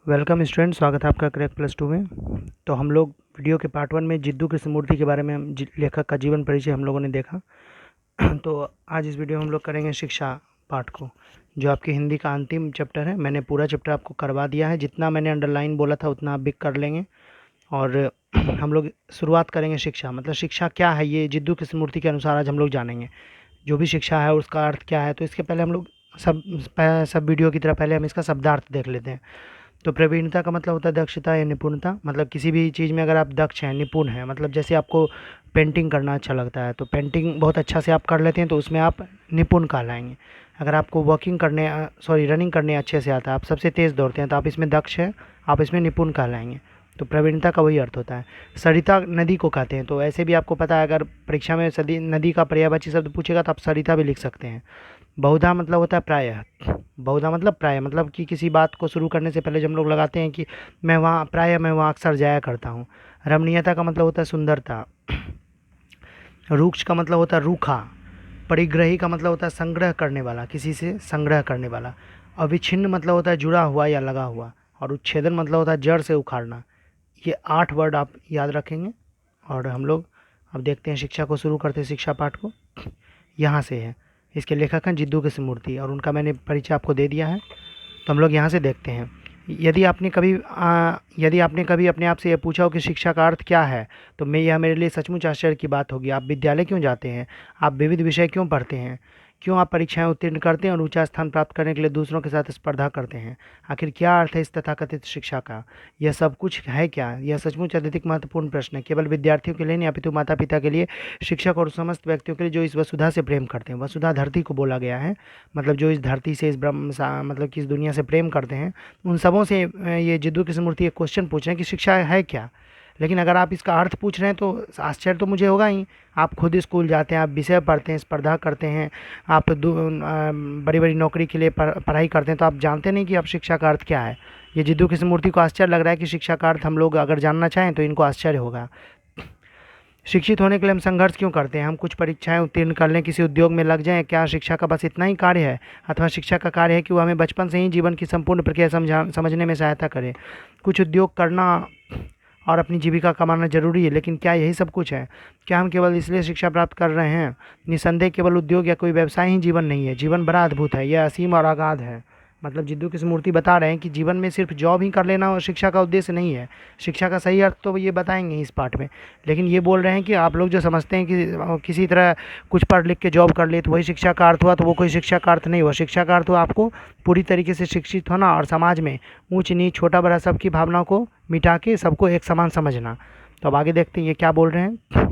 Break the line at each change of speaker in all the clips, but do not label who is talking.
Welcome student, स्वागत है आपका क्रैक प्लस टू में। तो हम लोग वीडियो के पार्ट वन में जिद्दू कृष्णमूर्ति के बारे में लेखक का जीवन परिचय हम लोगों ने देखा। तो आज इस वीडियो में हम लोग करेंगे शिक्षा पाठ को, जो आपकी हिंदी का अंतिम चैप्टर है। मैंने पूरा चैप्टर आपको करवा दिया है, जितना मैंने अंडरलाइन बोला था उतना आप भी कर लेंगे। और हम लोग शुरुआत करेंगे शिक्षा, मतलब शिक्षा क्या है ये जिद्दू कृष्णमूर्ति के अनुसार आज हम लोग जानेंगे। जो भी शिक्षा है उसका अर्थ क्या है। तो इसके पहले हम लोग सब वीडियो की तरह पहले हम इसका शब्दार्थ देख लेते हैं। तो प्रवीणता का मतलब होता है दक्षता या निपुणता, मतलब किसी भी चीज़ में अगर आप दक्ष हैं, निपुण हैं, मतलब जैसे आपको पेंटिंग करना अच्छा लगता है तो पेंटिंग बहुत अच्छा से आप कर लेते हैं तो उसमें आप निपुण कहलाएंगे। अगर आपको रनिंग करने अच्छे से आता है, आप सबसे तेज़ दौड़ते हैं तो आप इसमें दक्ष हैं, आप इसमें निपुण कहलाएंगे। तो प्रवीणता का वही अर्थ होता है। सरिता नदी को कहते हैं, तो ऐसे भी आपको पता है, अगर परीक्षा में सदी नदी का पर्यायवाची शब्द पूछेगा तो आप सरिता भी लिख सकते हैं। बहुधा मतलब होता है प्रायः। बहुधा मतलब प्रायः, मतलब कि किसी बात को शुरू करने से पहले जब हम लोग लगाते हैं कि मैं वहाँ अक्सर जाया करता हूँ। रमणीयता का मतलब होता है सुंदरता। रुक्ष का मतलब होता है रूखा। परिग्रही का मतलब होता है संग्रह करने वाला, किसी से संग्रह करने वाला। अविच्छिन्न मतलब होता है जुड़ा हुआ या लगा हुआ। और उच्छेदन मतलब होता है जड़ से उखाड़ना। ये 8 वर्ड आप याद रखेंगे। और हम लोग अब देखते हैं शिक्षा को, शुरू करते हैं शिक्षा पाठ को। यहाँ से है, इसके लेखक हैं जिद्दू कृष्णमूर्ति और उनका मैंने परिचय आपको दे दिया है। तो हम लोग यहाँ से देखते हैं। यदि आपने कभी अपने आप से ये पूछा हो कि शिक्षा का अर्थ क्या है, तो यह मेरे लिए सचमुच आश्चर्य की बात होगी। आप विद्यालय क्यों जाते हैं? आप विविध विषय क्यों पढ़ते हैं? क्यों आप परीक्षाएं उत्तीर्ण करते हैं और ऊंचा स्थान प्राप्त करने के लिए दूसरों के साथ स्पर्धा करते हैं? आखिर क्या अर्थ है इस तथाकथित शिक्षा का? यह सब कुछ है क्या? यह सचमुच अत्यधिक महत्वपूर्ण प्रश्न है, केवल विद्यार्थियों के लिए नहीं अपितु माता पिता के लिए, शिक्षक और समस्त व्यक्तियों के लिए जो इस वसुधा से प्रेम करते हैं। वसुधा धरती को बोला गया है, मतलब जो इस धरती से, इस मतलब कि इस दुनिया से प्रेम करते हैं, उन सबों से ये जिद्दू कृष्णमूर्ति एक क्वेश्चन पूछ रहे हैं कि शिक्षा है क्या। लेकिन अगर आप इसका अर्थ पूछ रहे हैं तो आश्चर्य तो मुझे होगा ही। आप खुद स्कूल जाते हैं, आप विषय पढ़ते हैं, स्पर्धा करते हैं, आप बड़ी बड़ी नौकरी के लिए पढ़ाई करते हैं, तो आप जानते नहीं कि अब शिक्षा का अर्थ क्या है। ये जिद्दू कृष्णमूर्ति को आश्चर्य लग रहा है कि शिक्षा का अर्थ हम लोग अगर जानना चाहें तो इनको आश्चर्य होगा। शिक्षित होने के लिए हम संघर्ष क्यों करते हैं? हम कुछ परीक्षाएं उत्तीर्ण कर लें, किसी उद्योग में लग जाएं, क्या शिक्षा का बस इतना ही कार्य है? अथवा शिक्षा का कार्य है कि वो हमें बचपन से ही जीवन की संपूर्ण प्रक्रिया समझने में सहायता करे? कुछ उद्योग करना और अपनी जीविका कमाना जरूरी है, लेकिन क्या यही सब कुछ है? क्या हम केवल इसलिए शिक्षा प्राप्त कर रहे हैं? निसंदेह केवल उद्योग या कोई व्यवसाय ही जीवन नहीं है। जीवन बड़ा अद्भुत है, यह असीम और अगाध है। मतलब जिद्दू कृष्णमूर्ति बता रहे हैं कि जीवन में सिर्फ जॉब ही कर लेना और शिक्षा का उद्देश्य नहीं है। शिक्षा का सही अर्थ तो ये बताएंगे इस पाठ में, लेकिन ये बोल रहे हैं कि आप लोग जो समझते हैं कि किसी तरह कुछ पढ़ लिख के जॉब कर ले तो वही शिक्षा का अर्थ हुआ, तो वो कोई शिक्षा का अर्थ नहीं हुआ। शिक्षा का अर्थ हुआ आपको पूरी तरीके से शिक्षित होना और समाज में ऊंच नीच छोटा बड़ा सबकी भावनाओं को मिटा के सबको एक समान समझना। तो अब आगे देखते हैं ये क्या बोल रहे हैं।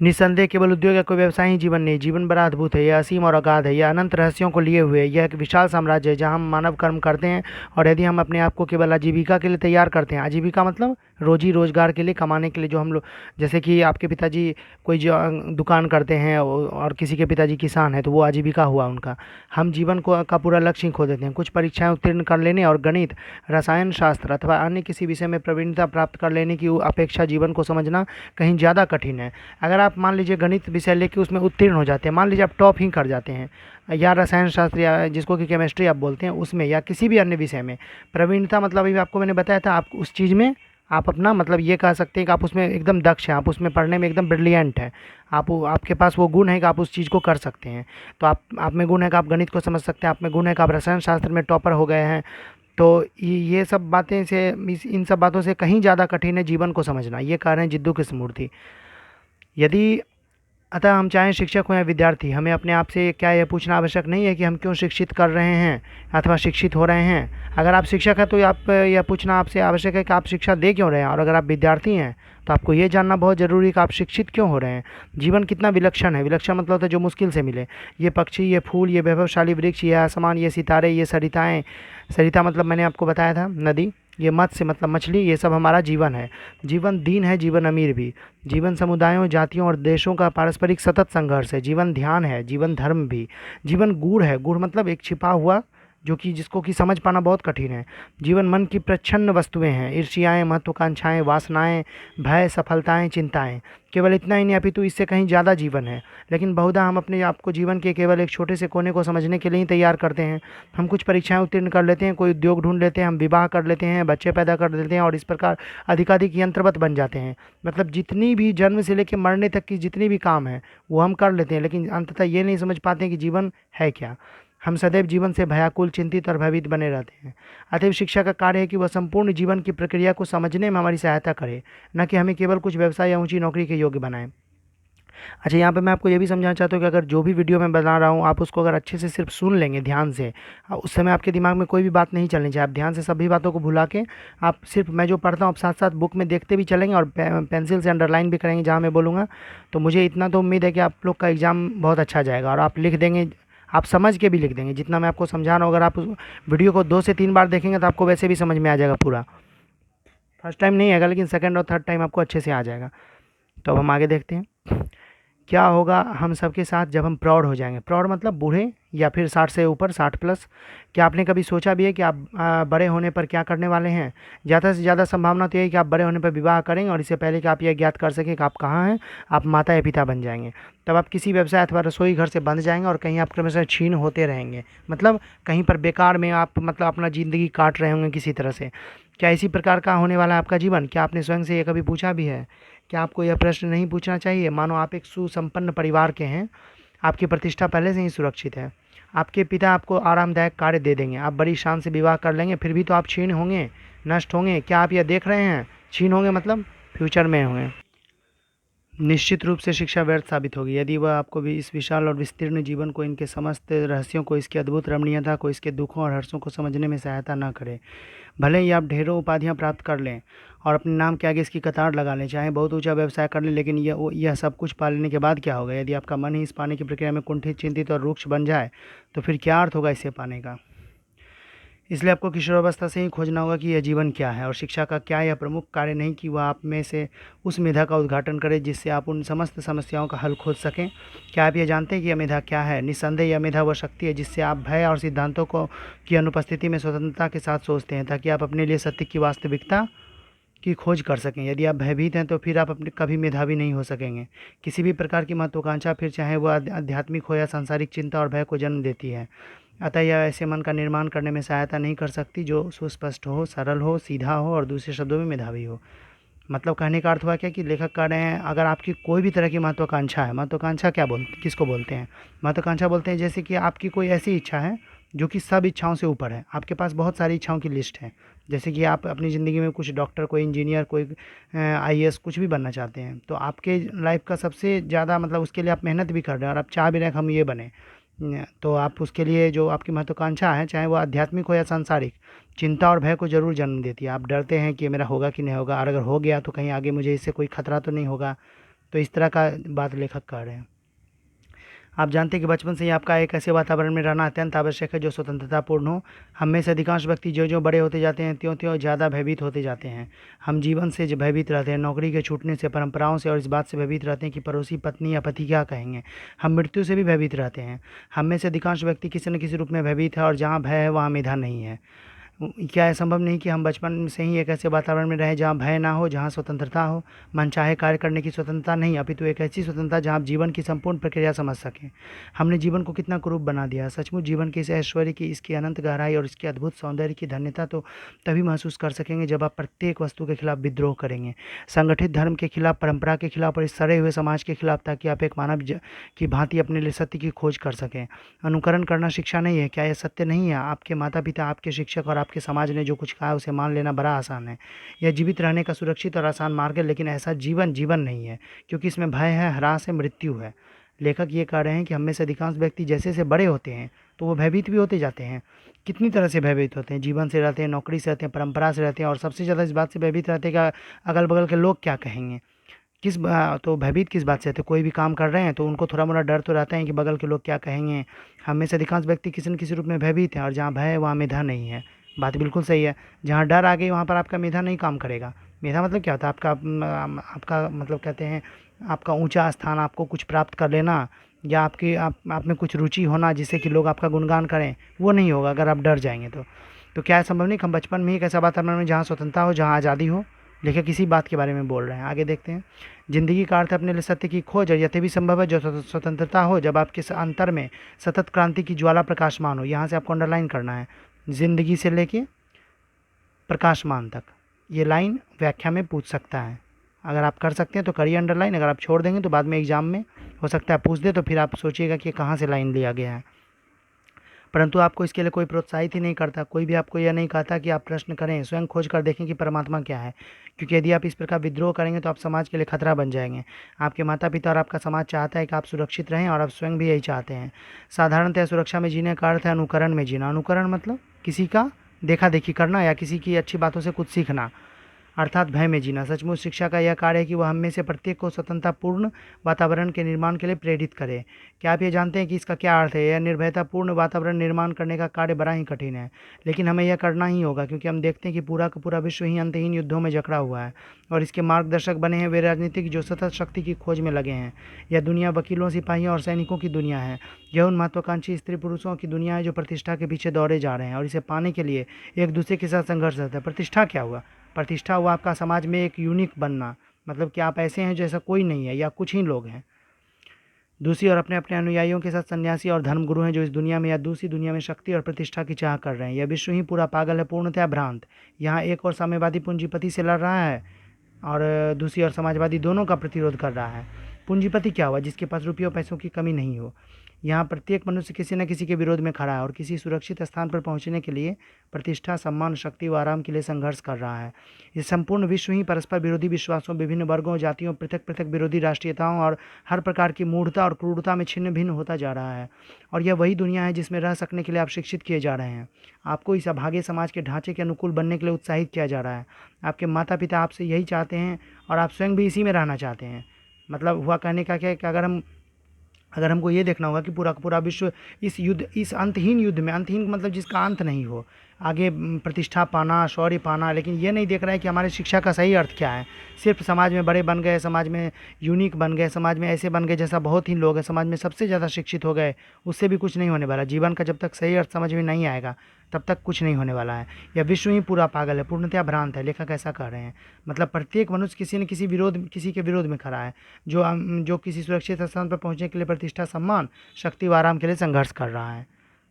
निसंदेह केवल उद्योग या कोई व्यवसाय ही जीवन नहीं, जीवन बड़ा अद्भुत है, यह असीम और अगाध है, यह अनंत रहस्यों को लिए हुए है, यह एक विशाल साम्राज्य है जहाँ हम मानव कर्म करते हैं। और यदि हम अपने आप को केवल आजीविका के लिए तैयार करते हैं, आजीविका मतलब रोजी रोजगार के लिए, कमाने के लिए, जो हम लोग, जैसे कि आपके पिताजी कोई जो दुकान करते हैं और किसी के पिताजी किसान है तो वो आजीविका हुआ उनका। हम जीवन को का पूरा लक्ष्य ही खो देते हैं। कुछ परीक्षाएं उत्तीर्ण कर लेने और गणित, रसायन शास्त्र अथवा अन्य किसी विषय में प्रवीणता प्राप्त कर लेने की अपेक्षा जीवन को समझना कहीं ज़्यादा कठिन है। अगर आप मान लीजिए गणित विषय लेके उसमें उत्तीर्ण हो जाते हैं, मान लीजिए आप टॉप ही कर जाते हैं, या रसायन शास्त्र या जिसको कि केमिस्ट्री आप बोलते हैं उसमें, या किसी भी अन्य विषय में प्रवीणता, मतलब अभी आपको मैंने बताया था, आप उस चीज़ में आप अपना मतलब ये कह सकते हैं कि आप उसमें एकदम दक्ष हैं, आप उसमें पढ़ने में एकदम ब्रिलियंट हैं, आपके पास वो गुण है कि आप उस चीज़ को कर सकते हैं। तो आप में गुण है कि आप गणित को समझ सकते हैं, आप में गुण है कि आप रसायन शास्त्र में टॉपर हो गए हैं। तो ये सब बातें से, इन सब बातों से कहीं ज़्यादा कठिन है जीवन को समझना, ये कह रहे हैं जिद्दू कृष्णमूर्ति। यदि अतः हम चाहें शिक्षक हो या विद्यार्थी, हमें अपने आप से क्या यह पूछना आवश्यक नहीं है कि हम क्यों शिक्षित कर रहे हैं अथवा शिक्षित हो रहे हैं। अगर आप शिक्षक हैं तो आप यह पूछना आपसे आवश्यक है कि आप शिक्षा दे क्यों रहे हैं, और अगर आप विद्यार्थी हैं तो आपको ये जानना बहुत ज़रूरी है कि आप शिक्षित क्यों हो रहे हैं। जीवन कितना विलक्षण है। विलक्षण मतलब होता है जो मुश्किल से मिले। ये पक्षी, ये फूल, ये वैभवशाली वृक्ष, ये आसमान, ये सितारे, ये सरिताएँ, सरिता मतलब मैंने आपको बताया था नदी, ये मत्स्य मतलब मछली, ये सब हमारा जीवन है। जीवन दीन है, जीवन अमीर भी। जीवन समुदायों, जातियों और देशों का पारस्परिक सतत संघर्ष है। जीवन ध्यान है, जीवन धर्म भी। जीवन गूढ़ है, गूढ़ मतलब एक छिपा हुआ जो कि जिसको कि समझ पाना बहुत कठिन है। जीवन मन की प्रच्छन्न वस्तुएं हैं, ईर्ष्याएँ, महत्वाकांक्षाएँ, वासनाएँ, भय, सफलताएँ, चिंताएँ। केवल इतना ही नहीं अपितु इससे कहीं ज़्यादा जीवन है। लेकिन बहुधा हम अपने आप को जीवन के केवल एक छोटे से कोने को समझने के लिए ही तैयार करते हैं। हम कुछ परीक्षाएँ उत्तीर्ण कर लेते हैं, कोई उद्योग ढूँढ लेते हैं, हम विवाह कर लेते हैं, बच्चे पैदा कर देते हैं और इस प्रकार अधिकाधिक यंत्रवत बन जाते हैं। मतलब जितनी भी जन्म से लेके मरने तक की जितनी भी काम है वो हम कर लेते हैं, लेकिन अंततः ये नहीं समझ पाते हैं कि जीवन है क्या। हम सदैव जीवन से भयाकुल, चिंतित और भयभीत बने रहते हैं। अतएव शिक्षा का कार्य है कि वह संपूर्ण जीवन की प्रक्रिया को समझने में हमारी सहायता करे, न कि हमें केवल कुछ व्यवसाय या ऊंची नौकरी के योग्य बनाए। अच्छा, यहाँ पे मैं आपको ये भी समझाना चाहता हूँ कि अगर जो भी वीडियो मैं बना रहा हूँ आप उसको अगर अच्छे से सिर्फ सुन लेंगे ध्यान से, उस समय आपके दिमाग में कोई भी बात नहीं चलनी चाहिए। आप ध्यान से सभी बातों को भुला के आप सिर्फ मैं जो पढ़ता हूँ आप साथ साथ बुक में देखते भी चलेंगे और पेंसिल से अंडरलाइन भी करेंगे जहाँ मैं बोलूँगा। तो मुझे इतना तो उम्मीद है कि आप लोग का एग्ज़ाम बहुत अच्छा जाएगा और आप लिख देंगे, आप समझ के भी लिख देंगे जितना मैं आपको समझा रहा हूँ। अगर आप उस वीडियो को 2 से 3 बार देखेंगे तो आपको वैसे भी समझ में आ जाएगा पूरा। फर्स्ट टाइम नहीं आएगा लेकिन सेकंड और थर्ड टाइम आपको अच्छे से आ जाएगा। तो अब हम आगे देखते हैं क्या होगा हम सबके साथ जब हम प्रौढ़ हो जाएंगे। प्रौढ़ मतलब बूढ़े या फिर 60 से ऊपर, 60 प्लस। क्या आपने कभी सोचा भी है कि आप बड़े होने पर क्या करने वाले हैं? ज़्यादा से ज़्यादा संभावना तो यही कि आप बड़े होने पर विवाह करेंगे और इससे पहले कि आप यह ज्ञात कर सकें कि आप कहाँ हैं, आप माता या पिता बन जाएंगे। तब आप किसी व्यवसाय अथवा रसोई घर से बंध जाएंगे और कहीं आप क्रमशः छीन होते रहेंगे। मतलब कहीं पर बेकार में आप मतलब अपना ज़िंदगी काट रहे होंगे किसी तरह से। क्या इसी प्रकार का होने वाला है आपका जीवन? क्या आपने स्वयं से ये कभी पूछा भी है? क्या आपको यह प्रश्न नहीं पूछना चाहिए? मानो आप एक सुसंपन्न परिवार के हैं, आपकी प्रतिष्ठा पहले से ही सुरक्षित है, आपके पिता आपको आरामदायक कार्य दे देंगे, आप बड़ी शान से विवाह कर लेंगे, फिर भी तो आप क्षीण होंगे, नष्ट होंगे। क्या आप यह देख रहे हैं? क्षीण होंगे मतलब फ्यूचर में होंगे। निश्चित रूप से शिक्षा व्यर्थ साबित होगी यदि वह आपको भी इस विशाल और विस्तीर्ण जीवन को, इनके समस्त रहस्यों को, इसकी अद्भुत रमणीयता को, इसके दुखों और हर्षों को समझने में सहायता न करे। भले ही आप ढेरों उपाधियां प्राप्त कर लें और अपने नाम के आगे इसकी कतार लगा लें, चाहे बहुत ऊंचा व्यवसाय कर लें, लेकिन यह सब कुछ पा लेने के बाद क्या होगा? यदि आपका मन ही इस पाने की प्रक्रिया में कुंठित, चिंतित और रुक्ष बन जाए तो फिर क्या अर्थ होगा इसे पाने का? इसलिए आपको किशोरावस्था से ही खोजना होगा कि यह जीवन क्या है। और शिक्षा का क्या यह प्रमुख कार्य नहीं कि वह आप में से उस मेधा का उद्घाटन करे जिससे आप उन समस्त समस्याओं का हल खोज सकें? क्या आप ये जानते हैं कि यह मेधा क्या है? निस्संदेह यह मेधा वह शक्ति है जिससे आप भय और सिद्धांतों को की अनुपस्थिति में स्वतंत्रता के साथ सोचते हैं, ताकि आप अपने लिए सत्य की वास्तविकता की खोज कर सकें। यदि आप भयभीत हैं तो फिर आप अपने कभी मेधावी नहीं हो सकेंगे। किसी भी प्रकार की महत्वाकांक्षा, फिर चाहे वह आध्यात्मिक हो या सांसारिक चिंता और भय, को जन्म देती है। अतः यह ऐसे मन का निर्माण करने में सहायता नहीं कर सकती जो सुस्पष्ट हो, सरल हो, सीधा हो और दूसरे शब्दों में मेधावी हो। मतलब कहने का अर्थ हुआ क्या कि लेखक कह रहे हैं अगर आपकी कोई भी तरह की महत्वाकांक्षा है, महत्वाकांक्षा किसको बोलते हैं? महत्वाकांक्षा बोलते हैं जैसे कि आपकी कोई ऐसी इच्छा है जो कि सब इच्छाओं से ऊपर है। आपके पास बहुत सारी इच्छाओं की लिस्ट है, जैसे कि आप अपनी ज़िंदगी में कुछ डॉक्टर, कोई इंजीनियर, कोई आईएएस कुछ भी बनना चाहते हैं, तो आपके लाइफ का सबसे ज़्यादा मतलब उसके लिए आप मेहनत भी कर रहे हैं और आप चाह भी रहे हैं कि हम ये बने। तो आप उसके लिए जो आपकी महत्वाकांक्षा है, चाहे वो आध्यात्मिक हो या सांसारिक, चिंता और भय को ज़रूर जन्म देती है। आप डरते हैं कि मेरा होगा कि नहीं होगा, और अगर हो गया तो कहीं आगे मुझे इससे कोई खतरा तो नहीं होगा। तो इस तरह का बात लेखक कर रहे हैं। आप जानते हैं कि बचपन से ही आपका एक ऐसे वातावरण में रहना अत्यंत आवश्यक है जो स्वतंत्रतापूर्ण हो। हम में से अधिकांश व्यक्ति जो जो बड़े होते जाते हैं त्यों त्यों ज़्यादा भयभीत होते जाते हैं। हम जीवन से भयभीत रहते हैं, नौकरी के छूटने से, परंपराओं से, और इस बात से भयभीत रहते हैं कि पड़ोसी, पत्नी या पति क्या कहेंगे। हम मृत्यु से भी भयभीत रहते हैं। हम में से अधिकांश व्यक्ति किसी न किसी रूप में भयभीत है, और जहाँ भय है वहाँ मेधा नहीं है। क्या यह संभव नहीं कि हम बचपन से ही एक ऐसे वातावरण में रहें जहाँ भय ना हो, जहाँ स्वतंत्रता हो, मनचाहे कार्य करने की स्वतंत्रता नहीं, अपितु एक ऐसी स्वतंत्रता जहाँ आप जीवन की संपूर्ण प्रक्रिया समझ सकें। हमने जीवन को कितना कुरूप बना दिया। सचमुच जीवन के इस ऐश्वर्य की, इसकी अनंत गहराई और इसके अद्भुत सौंदर्य की धन्यता तो तभी महसूस कर सकेंगे जब आप प्रत्येक वस्तु के खिलाफ विद्रोह करेंगे, संगठित धर्म के खिलाफ, परंपरा के खिलाफ और इस सड़े हुए समाज के खिलाफ, ताकि आप एक मानव की भांति अपने लिए सत्य की खोज कर सकें। अनुकरण करना शिक्षा नहीं है। क्या यह सत्य नहीं है? आपके माता पिता, आपके शिक्षक और आपके समाज ने जो कुछ कहा है उसे मान लेना बड़ा आसान है। यह जीवित रहने का सुरक्षित और आसान मार्ग है, लेकिन ऐसा जीवन जीवन नहीं है, क्योंकि इसमें भय है, ह्रास है, मृत्यु है। लेखक ये कह रहे हैं कि हम में से अधिकांश व्यक्ति जैसे जैसे बड़े होते हैं तो वो भयभीत भी होते जाते हैं। कितनी तरह से भयभीत होते हैं? जीवन से रहते हैं, नौकरी से रहते हैं, परंपरा से रहते हैं, और सबसे ज़्यादा इस बात से भयभीत रहते हैं कि अगल बगल के लोग क्या कहेंगे। तो भयभीत किस बात से रहते? कोई भी काम कर रहे हैं तो उनको थोड़ा मोड़ा डर तो रहता है कि बगल के लोग क्या कहेंगे। हम में से अधिकांश व्यक्ति किसी न किसी रूप में भयभीत हैं, और जहाँ भय है वहाँ मेधा नहीं है। बात बिल्कुल सही है। जहाँ डर आ गई वहाँ पर आपका मेधा नहीं काम करेगा। मेधा मतलब क्या होता है? आपका मतलब कहते हैं आपका ऊंचा स्थान, आपको कुछ प्राप्त कर लेना, या आप में कुछ रुचि होना जिससे कि लोग आपका गुणगान करें, वो नहीं होगा अगर आप डर जाएंगे तो क्या है संभव नहीं कि हम बचपन में ही एक ऐसा वातावरण में जहाँ स्वतंत्रता हो, जहाँ आज़ादी हो। लेखक किसी बात के बारे में बोल रहे हैं। आगे देखते हैं। जिंदगी का अर्थ अपने लिए सत्य की खोज और यह तभी संभव है जो स्वतंत्रता हो, जब आपके अंतर में सतत क्रांति की ज्वाला प्रकाशमान हो। यहाँ से आपको अंडरलाइन करना है, जिंदगी से लेके प्रकाशमान तक। ये लाइन व्याख्या में पूछ सकता है, अगर आप कर सकते हैं तो करिए अंडरलाइन, अगर आप छोड़ देंगे तो बाद में एग्जाम में हो सकता है पूछ दे, तो फिर आप सोचिएगा कि कहाँ से लाइन लिया गया है। परंतु आपको इसके लिए कोई प्रोत्साहित ही नहीं करता, कोई भी आपको यह नहीं कहता कि आप प्रश्न करें, स्वयं खोज कर देखें कि परमात्मा क्या है। क्योंकि यदि आप इस प्रकार विद्रोह करेंगे तो आप समाज के लिए खतरा बन जाएंगे। आपके माता पिता और आपका समाज चाहता है कि आप सुरक्षित रहें, और आप स्वयं भी यही चाहते हैं। साधारणतः सुरक्षा में जीने का अर्थ है अनुकरण में जीना। अनुकरण मतलब किसी का देखा देखी करना या किसी की अच्छी बातों से कुछ सीखना, अर्थात भय में जीना। सचमुच शिक्षा का यह कार्य है कि वह हम में से प्रत्येक को स्वतंत्रतापूर्ण वातावरण के निर्माण के लिए प्रेरित करे। क्या आप ये जानते हैं कि इसका क्या अर्थ है? यह निर्भयतापूर्ण वातावरण निर्माण करने का कार्य बड़ा ही कठिन है, लेकिन हमें यह करना ही होगा, क्योंकि हम देखते हैं कि पूरा का पूरा विश्व ही अंतहीन युद्धों में जकड़ा हुआ है, और इसके मार्गदर्शक बने हैं वे राजनीतिक जो सतत शक्ति की खोज में लगे हैं। यह दुनिया वकीलों, सिपाहियों और सैनिकों की दुनिया है। यह उन महत्वाकांक्षी स्त्री पुरुषों की दुनिया है जो प्रतिष्ठा के पीछे दौड़े जा रहे हैं और इसे पाने के लिए एक दूसरे के साथ संघर्ष रहता है। प्रतिष्ठा क्या हुआ? प्रतिष्ठा हुआ आपका समाज में एक यूनिक बनना, मतलब कि आप ऐसे हैं जैसा कोई नहीं है या कुछ ही लोग हैं। दूसरी ओर अपने अपने अनुयायियों के साथ सन्यासी और धर्मगुरु हैं जो इस दुनिया में या दूसरी दुनिया में शक्ति और प्रतिष्ठा की चाह कर रहे हैं। यह विश्व ही पूरा पागल है, पूर्णतया भ्रांत। यहाँ एक और साम्यवादी पूंजीपति से लड़ रहा है और दूसरी ओर समाजवादी, दोनों का प्रतिरोध कर रहा है। पूंजीपति क्या हुआ? जिसके पास रुपयों पैसों की कमी नहीं हो। यहाँ प्रत्येक मनुष्य किसी न किसी के विरोध में खड़ा है और किसी सुरक्षित स्थान पर पहुँचने के लिए प्रतिष्ठा, सम्मान, शक्ति व आराम के लिए संघर्ष कर रहा है। ये संपूर्ण विश्व ही परस्पर विरोधी विश्वासों, विभिन्न वर्गों, जातियों, पृथक पृथक विरोधी राष्ट्रीयताओं और हर प्रकार की मूढ़ता और क्रूरता में छिन्न भिन्न होता जा रहा है। और यह वही दुनिया है जिसमें रह सकने के लिए आप शिक्षित किए जा रहे हैं। आपको इस अभागे समाज के ढांचे के अनुकूल बनने के लिए उत्साहित किया जा रहा है। आपके माता पिता आपसे यही चाहते हैं और आप स्वयं भी इसी में रहना चाहते हैं। मतलब हुआ कहने का क्या है कि अगर हमको ये देखना होगा कि पूरा का पूरा विश्व इस युद्ध, इस अंतहीन युद्ध में, अंतहीन मतलब जिसका अंत नहीं हो, आगे प्रतिष्ठा पाना, शौर्य पाना, लेकिन ये नहीं देख रहा है कि हमारे शिक्षा का सही अर्थ क्या है। सिर्फ समाज में बड़े बन गए, समाज में यूनिक बन गए, समाज में ऐसे बन गए जैसा बहुत ही लोग हैं, समाज में सबसे ज़्यादा शिक्षित हो गए, उससे भी कुछ नहीं होने वाला। जीवन का जब तक सही अर्थ समझ में नहीं आएगा तब तक कुछ नहीं होने वाला है। यह विश्व ही पूरा पागल है, पूर्णतया भ्रांत है। लेखक ऐसा कह रहे हैं। मतलब प्रत्येक मनुष्य किसी न किसी के विरोध में खड़ा है, जो किसी सुरक्षित स्थान पर पहुंचने के लिए प्रतिष्ठा, सम्मान, शक्ति व आराम के लिए संघर्ष कर रहा है।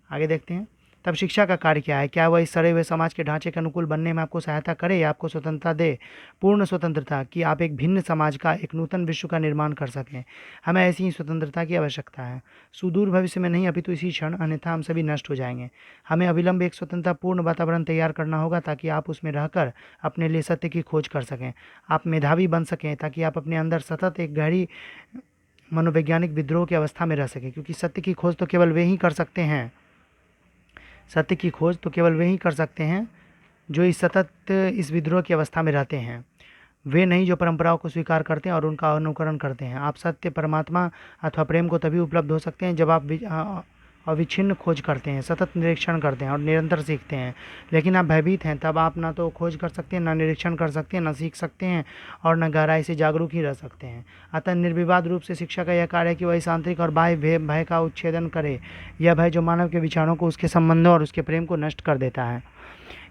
आगे देखते हैं। तब शिक्षा का कार्य क्या है? क्या वह इस सड़े हुए समाज के ढांचे के अनुकूल बनने में आपको सहायता करे या आपको स्वतंत्रता दे, पूर्ण स्वतंत्रता, कि आप एक भिन्न समाज का, एक नूतन विश्व का निर्माण कर सकें? हमें ऐसी ही स्वतंत्रता की आवश्यकता है, सुदूर भविष्य में नहीं, अपितु इसी क्षण, अन्यथा हम सभी नष्ट हो जाएंगे। हमें अविलंब एक स्वतंत्रतापूर्ण वातावरण तैयार करना होगा ताकि आप उसमें रहकर अपने लिए सत्य की खोज कर सकें। आप मेधावी बन सकें ताकि आप अपने अंदर सतत एक गहरी मनोवैज्ञानिक विद्रोह की अवस्था में रह सकें, क्योंकि सत्य की खोज तो केवल वे ही कर सकते हैं, सत्य की खोज तो केवल वे ही कर सकते हैं जो इस सतत इस विद्रोह की अवस्था में रहते हैं। वे नहीं जो परंपराओं को स्वीकार करते हैं और उनका अनुकरण करते हैं। आप सत्य, परमात्मा अथवा प्रेम को तभी उपलब्ध हो सकते हैं जब आप अविच्छिन्न खोज करते हैं, सतत निरीक्षण करते हैं और निरंतर सीखते हैं। लेकिन आप भयभीत हैं, तब आप ना तो खोज कर सकते हैं, ना निरीक्षण कर सकते हैं, ना सीख सकते हैं और न गहराई से जागरूक ही रह सकते हैं। अतः निर्विवाद रूप से शिक्षा का यह कार्य है कि वह इस आंतरिक और बाह्य भय का उच्छेदन करे। यह भय जो मानव के विचारों को, उसके संबंधों और उसके प्रेम को नष्ट कर देता है।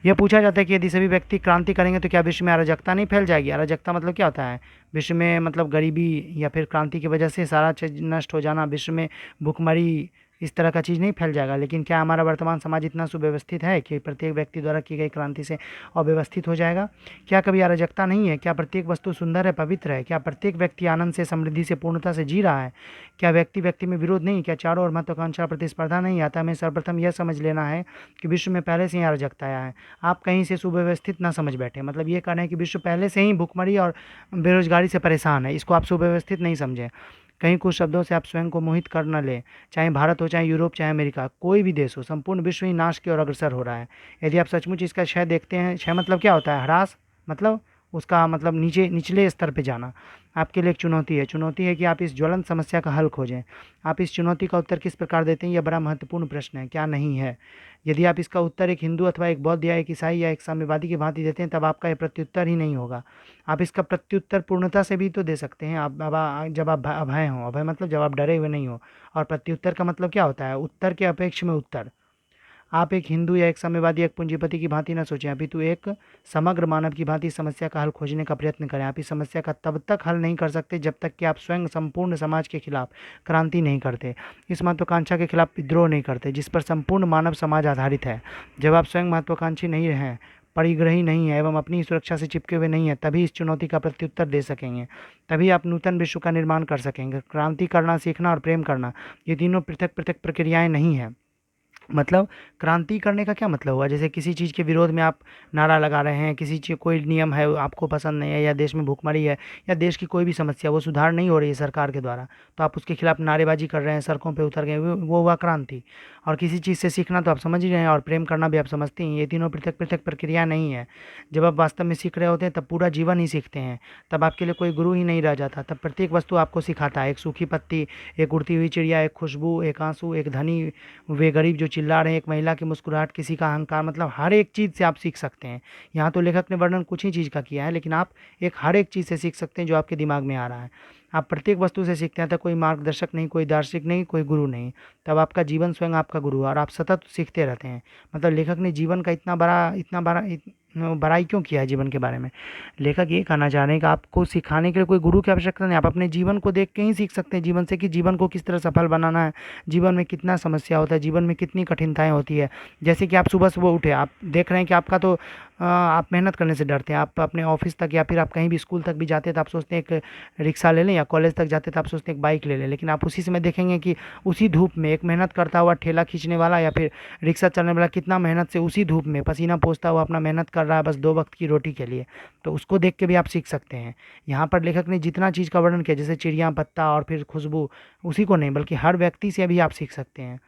यह पूछा जाता है कि यदि सभी व्यक्ति क्रांति करेंगे तो क्या विश्व में अराजकता नहीं फैल जाएगी? अराजकता मतलब क्या होता है? विश्व में मतलब गरीबी या फिर क्रांति की वजह से सारा चीज़ नष्ट हो जाना, विश्व में भुखमरी, इस तरह का चीज़ नहीं फैल जाएगा। लेकिन क्या हमारा वर्तमान समाज इतना सुव्यवस्थित है कि प्रत्येक व्यक्ति द्वारा की गई क्रांति से अव्यवस्थित हो जाएगा? क्या कभी अराजकता नहीं है? क्या प्रत्येक वस्तु सुंदर है, पवित्र है? क्या प्रत्येक व्यक्ति आनंद से, समृद्धि से, पूर्णता से जी रहा है? क्या व्यक्ति व्यक्ति में विरोध नहीं? क्या चारों ओर महत्वाकांक्षा, प्रतिस्पर्धा नहीं? आता हमें सर्वप्रथम यह समझ लेना है कि विश्व में पहले से ही अराजकता आया है। आप कहीं से सुव्यवस्थित ना समझ बैठे। मतलब ये कहना है कि विश्व पहले से ही भुखमरी और बेरोजगारी से परेशान है, इसको आप सुव्यवस्थित नहीं समझें। कहीं कुछ शब्दों से आप स्वयं को मोहित कर न लें। चाहे भारत हो, चाहे यूरोप, चाहे अमेरिका, कोई भी देश हो, संपूर्ण विश्व ही नाश की ओर अग्रसर हो रहा है। यदि आप सचमुच इसका क्षय देखते हैं, क्षय मतलब क्या होता है? ह्रास, मतलब उसका मतलब निचले स्तर पे जाना आपके लिए एक चुनौती है कि आप इस ज्वलंत समस्या का हल खोजें। आप इस चुनौती का उत्तर किस प्रकार देते हैं, यह बड़ा महत्वपूर्ण प्रश्न है, क्या नहीं है। यदि आप इसका उत्तर एक हिंदू अथवा एक बौद्ध या एक ईसाई या एक साम्यवादी की भांति देते हैं, तब आपका यह प्रत्युत्तर ही नहीं होगा। आप इसका प्रत्युत्तर पूर्णता से भी तो दे सकते हैं। जब आप अभय हों, अभय मतलब जब आप डरे हुए नहीं हो, और प्रत्युत्तर का मतलब क्या होता है, उत्तर के अपेक्ष में उत्तर। आप एक हिंदू या एक साम्यवादी, एक पूंजीपति की भांति न सोचें, अपितु एक समग्र मानव की भांति इस समस्या का हल खोजने का प्रयत्न करें। आप इस समस्या का तब तक हल नहीं कर सकते जब तक कि आप स्वयं संपूर्ण समाज के खिलाफ क्रांति नहीं करते, इस महत्वाकांक्षा के खिलाफ विद्रोह नहीं करते जिस पर संपूर्ण मानव समाज आधारित है। जब आप स्वयं महत्वाकांक्षी नहीं हैं, परिग्रही नहीं है एवं अपनी सुरक्षा से चिपके हुए नहीं है, तभी इस चुनौती का प्रत्युत्तर दे सकेंगे। तभी आप नूतन विश्व का निर्माण कर सकेंगे। क्रांति करना, सीखना और प्रेम करना, ये तीनों पृथक पृथक प्रक्रियाएं नहीं हैं। मतलब क्रांति करने का क्या मतलब हुआ, जैसे किसी चीज़ के विरोध में आप नारा लगा रहे हैं, किसी चीज़ कोई नियम है आपको पसंद नहीं है, या देश में भूखमरी है, या देश की कोई भी समस्या वो सुधार नहीं हो रही है सरकार के द्वारा, तो आप उसके खिलाफ नारेबाजी कर रहे हैं, सड़कों पे उतर गए, वो हुआ क्रांति। और किसी चीज़ से सीखना तो आप समझ ही रहे हैं, और प्रेम करना भी आप समझते हैं, ये तीनों पृथक पृथक प्रक्रिया नहीं है। जब आप वास्तव में सीख रहे होते हैं तब पूरा जीवन ही सीखते हैं, तब आपके लिए कोई गुरु ही नहीं रह जाता, तब प्रत्येक वस्तु आपको सिखाता है। एक सूखी पत्ती, एक उड़ती हुई चिड़िया, एक खुशबू, एक आंसू, एक धनी वे गरीब जो चिल्ला रहे हैं, एक महिला की मुस्कुराहट, किसी का अहंकार, मतलब हर एक चीज़ से आप सीख सकते हैं। यहाँ तो लेखक ने वर्णन कुछ ही चीज़ का किया है, लेकिन आप एक हर एक चीज़ से सीख सकते हैं जो आपके दिमाग में आ रहा है। आप प्रत्येक वस्तु से सीखते हैं, तो कोई मार्गदर्शक नहीं, कोई दार्शनिक नहीं, कोई गुरु नहीं, तब आपका जीवन स्वयं आपका गुरु है और आप सतत सीखते रहते हैं। मतलब लेखक ने जीवन का बड़ाई क्यों किया है जीवन के बारे में। लेखक ये कहना चाह रहे हैं कि आपको सिखाने के लिए कोई गुरु की आवश्यकता नहीं, आप अपने जीवन को देख के ही सीख सकते हैं, जीवन से, कि जीवन को किस तरह सफल बनाना है, जीवन में कितना समस्या होता है, जीवन में कितनी कठिनाइयाँ होती है। जैसे कि आप सुबह सुबह उठे, आप देख रहे हैं कि आपका तो आप मेहनत करने से डरते हैं, आप अपने ऑफिस तक या फिर आप कहीं भी स्कूल तक भी जाते हैं तो आप सोचते हैं एक रिक्शा ले लें, या कॉलेज तक जाते तो आप सोचते हैं एक बाइक ले लें, लेकिन आप उसी समय देखेंगे कि उसी धूप में एक मेहनत करता हुआ ठेला खींचने वाला या फिर रिक्शा चलने वाला कितना मेहनत से उसी धूप में पसीना पोंछता हुआ अपना मेहनत कर रहा है, बस 2 वक्त की रोटी के लिए। तो उसको देख के भी आप सीख सकते हैं। यहाँ पर लेखक ने जितना चीज़ का वर्णन किया, जैसे चिड़िया, पत्ता और फिर खुशबू, उसी को नहीं बल्कि हर व्यक्ति से भी आप सीख सकते हैं।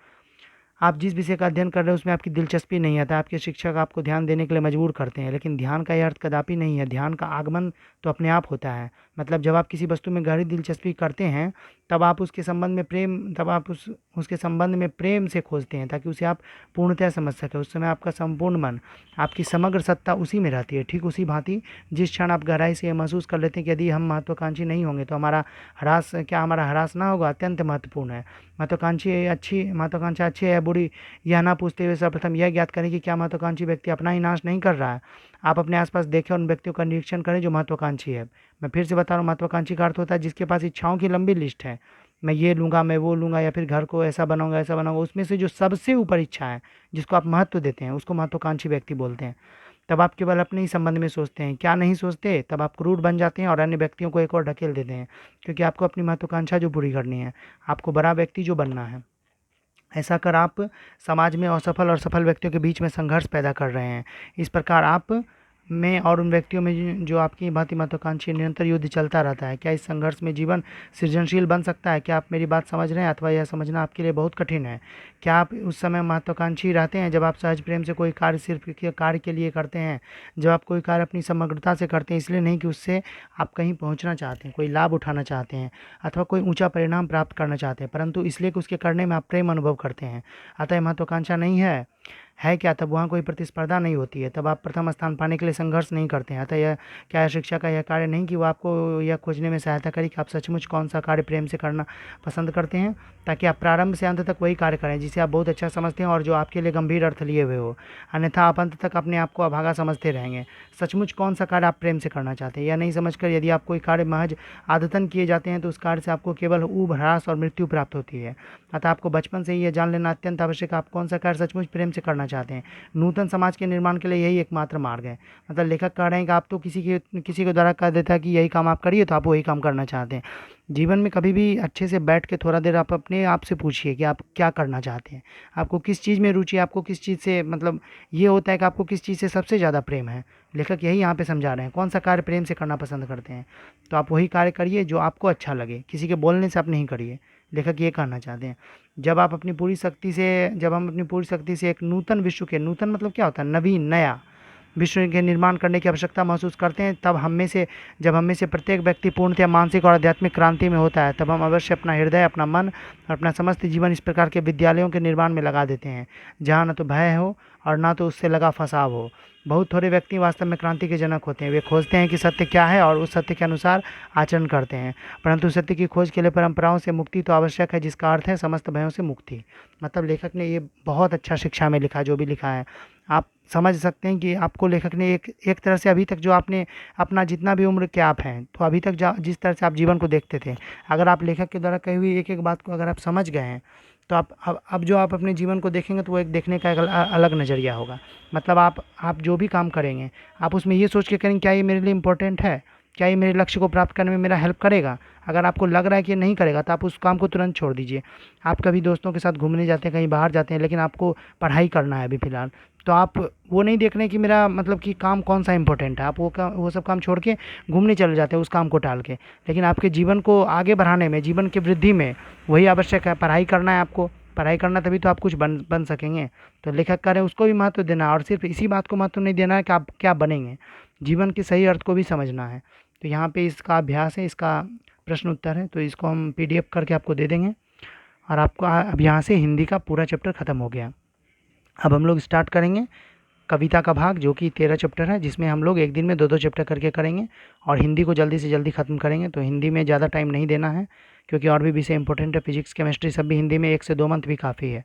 आप जिस विषय का अध्ययन कर रहे हैं उसमें आपकी दिलचस्पी नहीं आता, आपके शिक्षक आपको ध्यान देने के लिए मजबूर करते हैं, लेकिन ध्यान का यह अर्थ कदापि नहीं है। ध्यान का आगमन तो अपने आप होता है। मतलब जब आप किसी वस्तु में गहरी दिलचस्पी करते हैं, तब आप उसके संबंध में प्रेम तब आप उसके संबंध में प्रेम से खोजते हैं, ताकि उसे आप पूर्णतः समझ सकें। उस समय आपका संपूर्ण मन, आपकी समग्र सत्ता उसी में रहती है। ठीक उसी भांति जिस क्षण आप गहराई से ये महसूस कर लेते हैं कि यदि हम महत्वाकांक्षी नहीं होंगे तो हमारा ह्रास ना होगा, अत्यंत महत्वपूर्ण है। महत्वाकांक्षा अच्छी है या बुरी, यह ना पूछते हुए सर्वप्रथम यह ज्ञात करें कि क्या महत्वाकांक्षी व्यक्ति अपना ही नाश नहीं कर रहा है। आप अपने आसपास देखें और उन व्यक्तियों का निरीक्षण करें जो महत्वाकांक्षी है। मैं फिर से बता रहा हूँ, महत्वाकांक्षी का अर्थ होता है जिसके पास इच्छाओं की लंबी लिस्ट है, मैं ये लूँगा, मैं वो लूँगा, या फिर घर को ऐसा बनाऊँगा, ऐसा बनाऊँगा, उसमें से जो सबसे ऊपर इच्छा है, जिसको आप महत्व देते हैं, उसको महत्वाकांक्षी व्यक्ति बोलते हैं। तब आप केवल अपने ही संबंध में सोचते हैं, क्या नहीं सोचते, तब आप क्रूर बन जाते हैं और अन्य व्यक्तियों को एक और ढकेल देते हैं, क्योंकि आपको अपनी महत्वाकांक्षा जो पूरी करनी है, आपको बड़ा व्यक्ति जो बनना है। ऐसा कर आप समाज में असफल और सफल व्यक्तियों के बीच में संघर्ष पैदा कर रहे हैं। इस प्रकार आप में और उन व्यक्तियों में जो आपकी भांति महत्वाकांक्षी, निरंतर युद्ध चलता रहता है। क्या इस संघर्ष में जीवन सृजनशील बन सकता है? क्या आप मेरी बात समझ रहे हैं, अथवा यह समझना आपके लिए बहुत कठिन है? क्या आप उस समय महत्वाकांक्षी रहते हैं जब आप सहज प्रेम से कोई कार्य सिर्फ कार्य के लिए करते हैं, जब आप कोई कार्य अपनी समग्रता से करते हैं, इसलिए नहीं कि उससे आप कहीं पहुंचना चाहते हैं, कोई लाभ उठाना चाहते हैं, अथवा कोई ऊंचा परिणाम प्राप्त करना चाहते हैं, परंतु इसलिए कि उसके करने में आप प्रेम अनुभव करते हैं। अतः महत्वाकांक्षा नहीं है क्या? तब वहाँ कोई प्रतिस्पर्धा नहीं होती है, तब आप प्रथम स्थान पाने के लिए संघर्ष नहीं करते हैं। अतः यह क्या शिक्षा का यह कार्य नहीं कि वो आपको यह खोजने में सहायता करे कि आप सचमुच कौन सा कार्य प्रेम से करना पसंद करते हैं, ताकि आप प्रारंभ से अंत तक वही कार्य करें जिसे आप बहुत अच्छा समझते हैं और जो आपके लिए गंभीर अर्थ लिए हुए हो। अन्यथा आप अंत तक अपने आप को अभागा समझते रहेंगे। सचमुच कौन सा कार्य आप प्रेम से करना चाहते हैं, यह नहीं समझकर यदि आप कोई कार्य महज आदतन किए जाते हैं, तो उस कार्य से आपको केवल ऊब, ह्रास और मृत्यु प्राप्त होती है। अतः आपको बचपन से ही यह जान लेना अत्यंत आवश्यक है, आप कौन सा कार्य सचमुच प्रेम से करना चाहते हैं। नूतन समाज के निर्माण के लिए यही एकमात्र मार्ग है। मतलब लेखक कह रहे हैं कि आप तो किसी के द्वारा कह देता है कि यही काम आप करिए, तो आप वही काम करना चाहते हैं। जीवन में कभी भी अच्छे से बैठ के थोड़ा देर आप अपने आप से पूछिए कि आप क्या करना चाहते हैं, आपको किस चीज़ में रुचि है, आपको किस चीज़ से मतलब ये होता है कि आपको किस चीज़ से सबसे ज़्यादा प्रेम है। लेखक यही यहाँ पे समझा रहे हैं, कौन सा कार्य प्रेम से करना पसंद करते हैं, तो आप वही कार्य करिए जो आपको अच्छा लगे, किसी के बोलने से आप नहीं करिए। लेखक ये कहना चाहते हैं। जब हम अपनी पूरी शक्ति से एक नूतन विश्व के, नूतन मतलब क्या होता है, नवीन, नया, विश्व के निर्माण करने की आवश्यकता महसूस करते हैं, तब जब हम में से प्रत्येक व्यक्ति पूर्णतः मानसिक और आध्यात्मिक क्रांति में होता है, तब हम अवश्य अपना हृदय, अपना मन और अपना समस्त जीवन इस प्रकार के विद्यालयों के निर्माण में लगा देते हैं, जहाँ न तो भय हो और ना तो उससे लगा फंसाव हो। बहुत थोड़े व्यक्ति वास्तव में क्रांति के जनक होते हैं। वे खोजते हैं कि सत्य क्या है और उस सत्य के अनुसार आचरण करते हैं। परंतु सत्य की खोज के लिए परंपराओं से मुक्ति तो आवश्यक है, जिसका अर्थ है समस्त भयों से मुक्ति। मतलब लेखक ने ये बहुत अच्छा शिक्षा में लिखा, जो भी लिखा है आप समझ सकते हैं कि आपको लेखक ने एक तरह से अभी तक जो आपने अपना जितना भी उम्र के आप हैं, तो अभी तक जिस तरह से आप जीवन को देखते थे, अगर आप लेखक के द्वारा कही हुई एक एक बात को अगर आप समझ गए हैं, तो आप अब जो आप अपने जीवन को देखेंगे तो वो एक देखने का एक अलग नज़रिया होगा। मतलब आप जो भी काम करेंगे, आप उसमें ये सोच के करेंगे क्या ये मेरे लिए इम्पोर्टेंट है, क्या ये मेरे लक्ष्य को प्राप्त करने में मेरा हेल्प करेगा। अगर आपको लग रहा है कि ये नहीं करेगा, तो आप उस काम को तुरंत छोड़ दीजिए। आप कभी दोस्तों के साथ घूमने जाते हैं, कहीं बाहर जाते हैं, लेकिन आपको पढ़ाई करना है अभी फ़िलहाल, तो आप वो नहीं देख रहे हैं कि मेरा मतलब कि काम कौन सा इम्पोर्टेंट है। आप वो सब काम छोड़ के घूमने चले जाते हैं उस काम को टाल के। लेकिन आपके जीवन को आगे बढ़ाने में, जीवन की वृद्धि में वही आवश्यक है। पढ़ाई करना है आपको, पढ़ाई करना तभी तो आप कुछ बन सकेंगे। तो लेखक कह रहे हैं उसको भी महत्व देना है, और सिर्फ इसी बात को महत्व नहीं देना है कि आप क्या बनेंगे, जीवन के सही अर्थ को भी समझना है। तो यहाँ पे इसका अभ्यास है, इसका प्रश्न उत्तर है, तो इसको हम PDF करके आपको दे देंगे। और आपको अब यहाँ से हिंदी का पूरा चैप्टर ख़त्म हो गया। अब हम लोग स्टार्ट करेंगे कविता का भाग, जो कि 13 चैप्टर है, जिसमें हम लोग एक दिन में 2-2 चैप्टर करके करेंगे और हिंदी को जल्दी से जल्दी ख़त्म करेंगे। तो हिंदी में ज़्यादा टाइम नहीं देना है, क्योंकि और भी विषय इंपॉर्टेंट है, फिजिक्स केमिस्ट्री सब भी हिंदी में 1 से 2 मंथ भी काफ़ी है।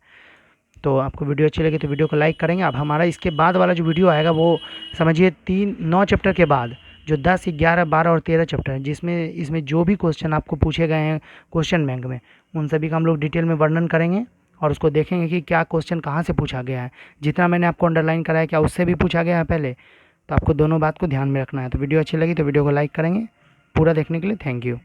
तो आपको वीडियो अच्छी लगी तो वीडियो को लाइक करेंगे। अब हमारा इसके बाद वाला जो वीडियो आएगा वो समझिए 9 चैप्टर के बाद जो 10, 11, 12 और 13 चैप्टर है, जिसमें इसमें जो भी क्वेश्चन आपको पूछे गए हैं क्वेश्चन बैंक में, उन सभी का हम लोग डिटेल में वर्णन करेंगे और उसको देखेंगे कि क्या क्वेश्चन कहाँ से पूछा गया है। जितना मैंने आपको अंडरलाइन कराया क्या उससे भी पूछा गया है पहले, तो आपको दोनों बात को ध्यान में रखना है। तो वीडियो अच्छी लगी तो वीडियो को लाइक करेंगे। पूरा देखने के लिए थैंक यू।